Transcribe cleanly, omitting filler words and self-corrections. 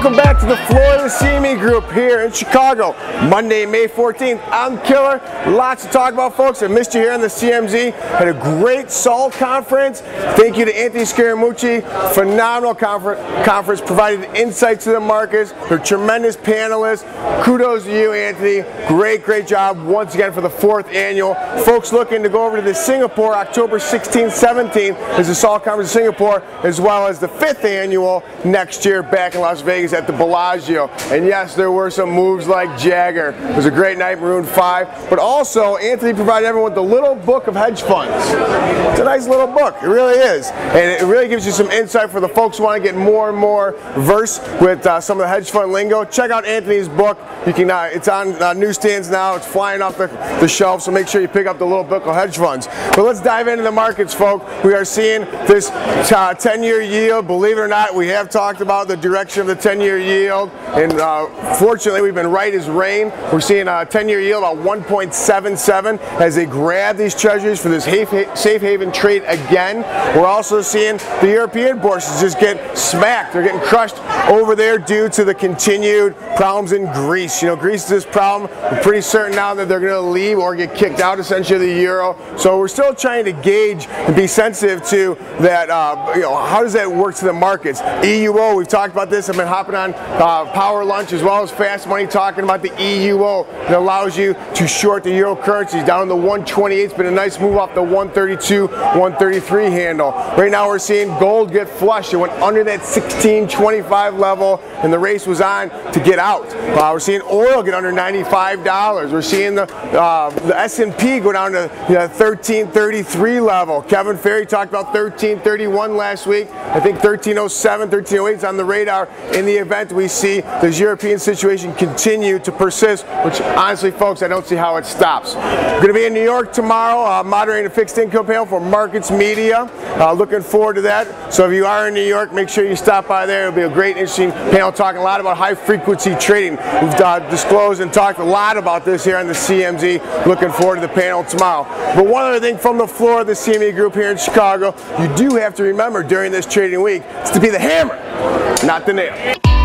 Welcome back to the floor of the CME Group here in Chicago. Monday, May 14th. I'm Killer. Lots to talk about, folks. I missed you here on the CMZ. Had a great SALT conference. Thank you to Anthony Scaramucci. Phenomenal conference. Provided insights to the markets. They're tremendous panelists. Kudos to you, Anthony. Great job once again for the 4th annual. Folks looking to go over to the Singapore, October 16th, 17th is the SALT conference in Singapore, as well as the 5th annual next year back in Las Vegas at the Bellagio. And yes, there were some moves like Jagger. It was a great night, Maroon 5. But also, Anthony provided everyone with the Little Book of Hedge Funds. It's a nice little book. It really is. And it really gives you some insight for the folks who want to get more and more versed with some of the hedge fund lingo. Check out Anthony's book. You can. It's on newsstands now. It's flying off the shelf, so make sure you pick up the Little Book of Hedge Funds. But let's dive into the markets, folks. We are seeing this 10-year yield. Believe it or not, we have talked about the direction of the 10-year yield, and fortunately we've been right as rain. We're seeing a 10-year yield about 1.77 as they grab these treasuries for this safe haven trade again. We're also seeing the European bourses just get smacked. They're getting crushed over there due to the continued problems in Greece. You know, Greece is this problem. We're pretty certain now that they're going to leave or get kicked out essentially of the euro. So we're still trying to gauge and be sensitive to that. You know, how does that work to the markets? EUO, we've talked about this. I've been hopping on Power Lunch as well as Fast Money talking about the EUO that allows you to short the euro currencies down in the 128. It's been a nice move off the 132, 133 handle. Right now we're seeing gold get flushed. It went under that 1625 level and the race was on to get out. We're seeing oil get under $95. We're seeing the S&P go down to the 1333 level. Kevin Ferry talked about 1331 last week. I think 1307, 1308 is on the radar in the event we see this European situation continue to persist, which honestly, folks, I don't see how it stops. We're going to be in New York tomorrow moderating a fixed income panel for Markets Media. Looking forward to that. So if you are in New York, make sure you stop by there. It'll be a great, interesting panel talking a lot about high frequency trading. We've disclosed and talked a lot about this here on the CMZ. Looking forward to the panel tomorrow. But one other thing from the floor of the CME Group here in Chicago, you do have to remember during this trading week is to be the hammer, not the nail.